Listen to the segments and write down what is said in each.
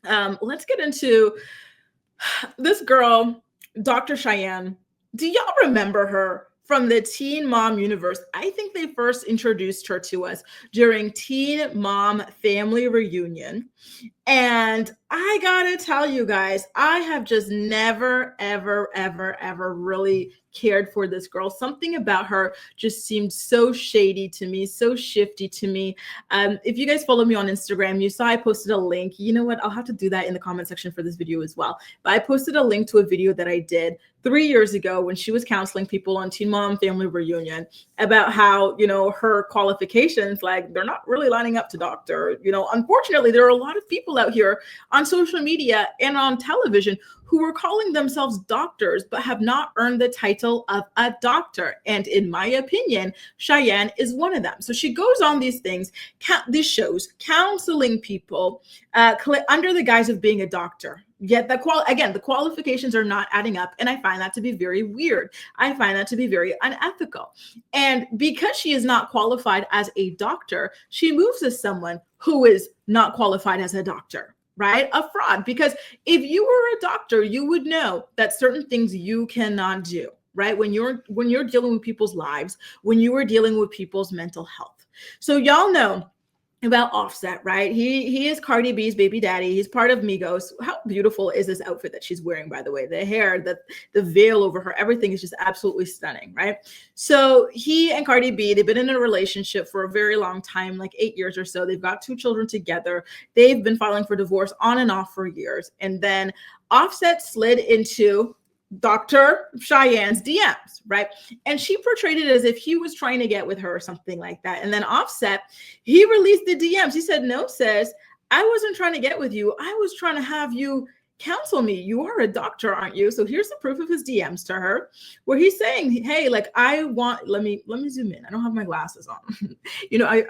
Let's get into this girl, Dr. Cheyenne. Do y'all remember her from the Teen Mom universe? I think they first introduced her to us during Teen Mom Family Reunion. And I gotta tell you guys, I have just never, ever, ever, ever really cared for this girl. Something about her just seemed so shady to me, so shifty to me. If you guys follow me on Instagram, you saw I posted a link. You know what? I'll have to do that in the comment section for this video as well. But I posted a link to a video that I did 3 years ago when she was counseling people on Teen Mom Family Reunion about how, her qualifications, like, they're not really lining up to doctor. Unfortunately, there are a lot of people out here on social media and on television who are calling themselves doctors but have not earned the title of a doctor. And in my opinion, Cheyenne is one of them. So she goes on these things, these shows, counseling people under the guise of being a doctor. Yet the qualifications are not adding up. And I find that to be very weird. I find that to be very unethical. And because she is not qualified as a doctor, she moves as someone who is not qualified as a doctor, right? A fraud. Because if you were a doctor, you would know that certain things you cannot do, right? When you're dealing with people's lives, when you are dealing with people's mental health. So y'all know about Offset, right? He is Cardi B's baby daddy. He's part of Migos. How beautiful is this outfit that she's wearing, by the way? The hair, the veil over her, everything is just absolutely stunning, right? So he and Cardi B, they've been in a relationship for a very long time, like 8 years or so. They've got 2 children together. They've been filing for divorce on and off for years. And then Offset slid into Dr. Cheyenne's DMs, right? And she portrayed it as if he was trying to get with her or something like that. And then Offset, he released the DMs. He said, no, sis, I wasn't trying to get with you. I was trying to have you counsel me. You are a doctor, aren't you? So here's the proof of his DMs to her, where he's saying, hey, like, let me zoom in. I don't have my glasses on.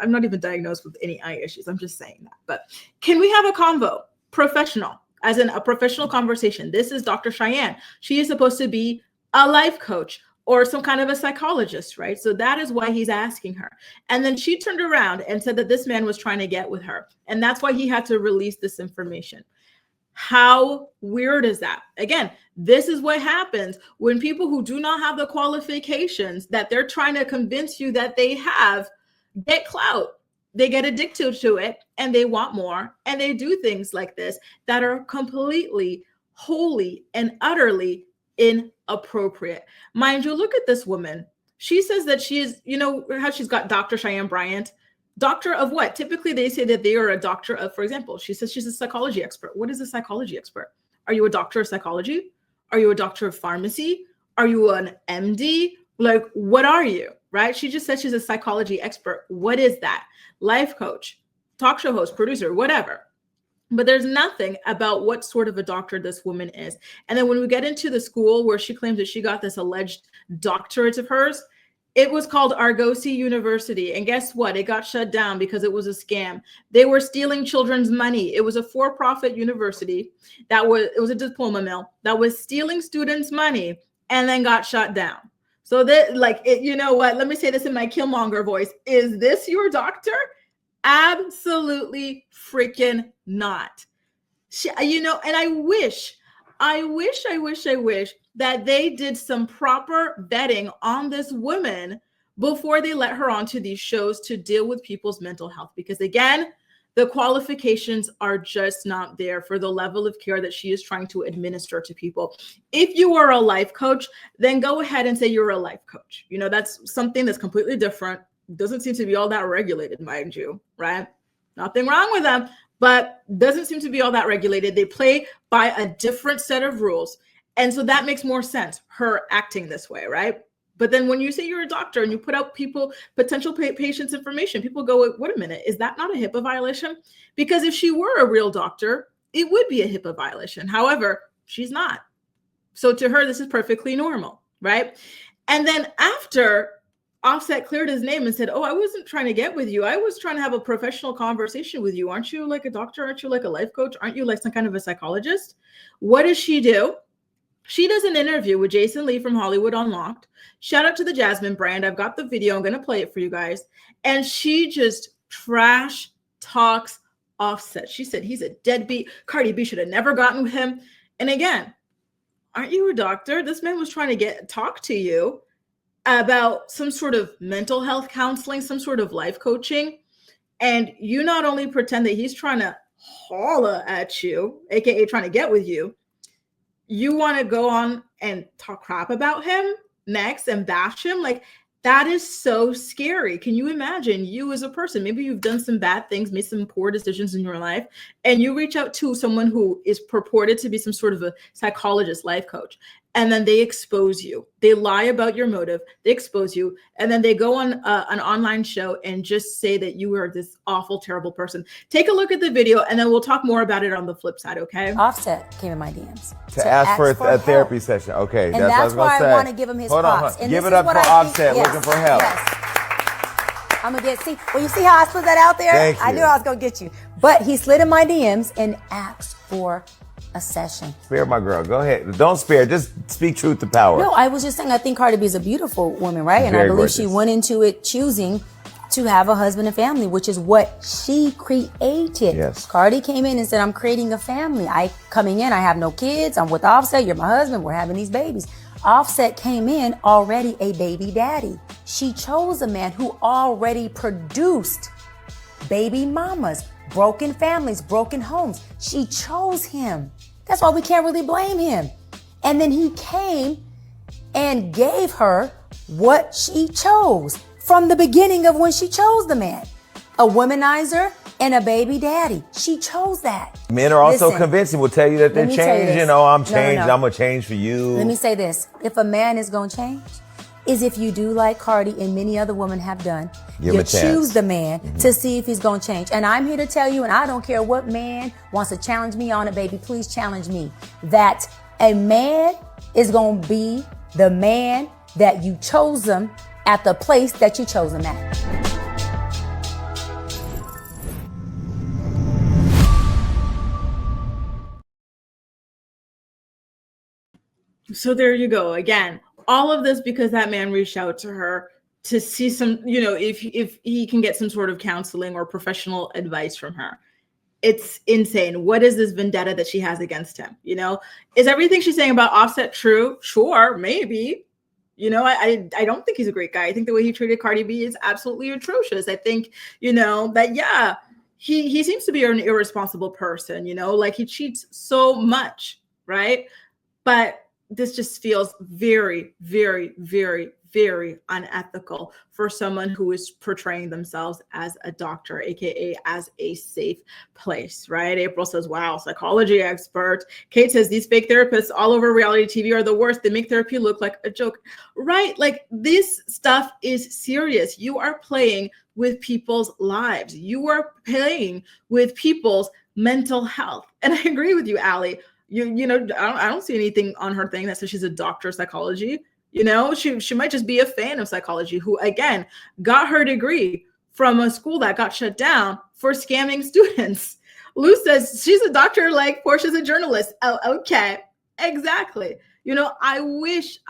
I'm not even diagnosed with any eye issues. I'm just saying that. But can we have a convo? Professional. As in a professional conversation. This is Dr. Cheyenne. She is supposed to be a life coach or some kind of a psychologist, right? So that is why he's asking her. And then she turned around and said that this man was trying to get with her. And that's why he had to release this information. How weird is that? Again, this is what happens when people who do not have the qualifications that they're trying to convince you that they have get clout. They get addicted to it and they want more. And they do things like this that are completely, wholly, and utterly inappropriate. Mind you, look at this woman. She says that she is, how she's got Dr. Cheyenne Bryant. Doctor of what? Typically, they say that they are a doctor of, for example, she says she's a psychology expert. What is a psychology expert? Are you a doctor of psychology? Are you a doctor of pharmacy? Are you an MD? Like, what are you? Right? She just said she's a psychology expert. What is that? Life coach, talk show host, producer, whatever. But there's nothing about what sort of a doctor this woman is. And then when we get into the school where she claims that she got this alleged doctorate of hers, it was called Argosy University. And guess what? It got shut down because it was a scam. They were stealing children's money. It was a for-profit university it was a diploma mill that was stealing students' money and then got shut down. So that, you know what? Let me say this in my Killmonger voice. Is this your doctor? Absolutely freaking not. And I wish that they did some proper vetting on this woman before they let her onto these shows to deal with people's mental health. Because again, the qualifications are just not there for the level of care that she is trying to administer to people. If you are a life coach, then go ahead and say you're a life coach. That's something that's completely different. Doesn't seem to be all that regulated, mind you, right? Nothing wrong with them, but doesn't seem to be all that regulated. They play by a different set of rules. And so that makes more sense, her acting this way, right? But then when you say you're a doctor and you put out potential patients' information, people go, wait a minute, is that not a HIPAA violation? Because if she were a real doctor, it would be a HIPAA violation. However, she's not. So to her, this is perfectly normal, right? And then after Offset cleared his name and said, oh, I wasn't trying to get with you. I was trying to have a professional conversation with you. Aren't you like a doctor? Aren't you like a life coach? Aren't you like some kind of a psychologist? What does she do? She does an interview with Jason Lee from Hollywood Unlocked. Shout out to the Jasmine brand. I've got the video. I'm going to play it for you guys. And she just trash talks Offset. She said he's a deadbeat. Cardi B should have never gotten with him. And again, aren't you a doctor? This man was trying to talk to you about some sort of mental health counseling, some sort of life coaching. And you not only pretend that he's trying to holler at you, aka trying to get with you, you want to go on and talk crap about him next and bash him. Like, that is so scary. Can you imagine you as a person? Maybe you've done some bad things, made some poor decisions in your life, and you reach out to someone who is purported to be some sort of a psychologist, life coach, and then they expose you. They lie about your motive, they expose you, and then they go on an online show and just say that you are this awful, terrible person. Take a look at the video, and then we'll talk more about it on the flip side, okay? Offset came in my DMs. To ask for a therapy session. Okay, and that's why I want to give him his props. And give it up for Offset, looking for help. Yes. I'm going to you see how I slid that out there? Thank you. I knew I was going to get you. But he slid in my DMs and asked for a session. Spare my girl. Go ahead. Don't spare. Just speak truth to power. No, I was just saying I think Cardi B is a beautiful woman, right? And I believe gorgeous. She went into it choosing to have a husband and family, which is what she created. Yes. Cardi came in and said, I'm creating a family. Coming in, I have no kids. I'm with Offset. You're my husband. We're having these babies. Offset came in already a baby daddy. She chose a man who already produced baby mamas, broken families, broken homes. She chose him. That's why we can't really blame him. And then he came and gave her what she chose from the beginning of when she chose the man. A womanizer and a baby daddy. She chose that. Men are also convincing. Will tell you that they're changing. Oh, I'm changed. No. I'm going to change for you. Let me say this. If a man is going to change, is if you do like Cardi and many other women have done, you choose the man to see if he's going to change. And I'm here to tell you, and I don't care what man wants to challenge me on it, baby, please challenge me, that a man is going to be the man that you chose him at the place that you chose him at. So there you go. Again, all of this because that man reached out to her to see some, if he can get some sort of counseling or professional advice from her. It's insane. What is this vendetta that she has against him? Is everything she's saying about Offset true? Sure, maybe. I don't think he's a great guy. I think the way he treated Cardi B is absolutely atrocious. I think, that, yeah, he seems to be an irresponsible person, like he cheats so much, right? But this just feels very, very, very, very unethical for someone who is portraying themselves as a doctor, aka as a safe place, right? April says, wow, psychology expert. Kate says, these fake therapists all over reality TV are the worst. They make therapy look like a joke, right? Like, this stuff is serious. You are playing with people's lives. You are playing with people's mental health. And I agree with you, Allie. I don't see anything on her thing that says she's a doctor of psychology. She might just be a fan of psychology who, again, got her degree from a school that got shut down for scamming students. Lou says she's a doctor like Portia's a journalist. Oh, okay. Exactly. I wish,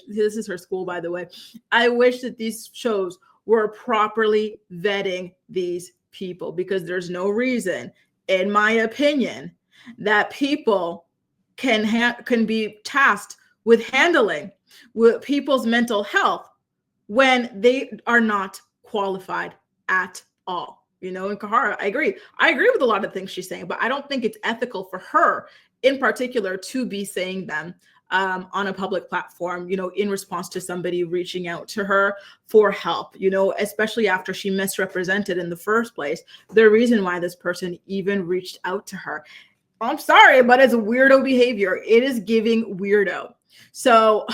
this is her school, by the way. I wish that these shows were properly vetting these people, because there's no reason, in my opinion, that people can be tasked with handling with people's mental health when they are not qualified at all. And Kahara, I agree with a lot of things she's saying, but I don't think it's ethical for her in particular to be saying them on a public platform, in response to somebody reaching out to her for help, especially after she misrepresented in the first place the reason why this person even reached out to her. I'm sorry, but it's weirdo behavior. It is giving weirdo. So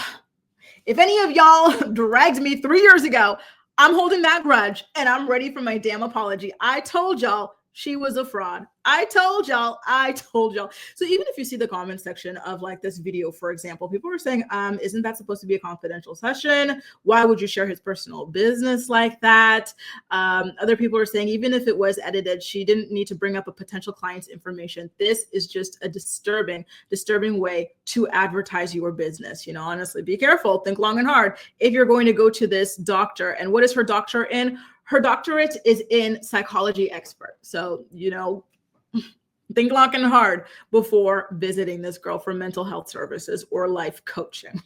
if any of y'all dragged me 3 years ago, I'm holding that grudge and I'm ready for my damn apology. I told y'all she was a fraud. I told y'all. So even if you see the comment section of like this video, for example, people are saying, isn't that supposed to be a confidential session? Why would you share his personal business like that? Other people are saying, even if it was edited, she didn't need to bring up a potential client's information. This is just a disturbing way to advertise your business. Honestly, be careful, think long and hard. If you're going to go to this doctor, and what is her doctor in? Her doctorate is in psychology expert. So, think long and hard before visiting this girl for mental health services or life coaching.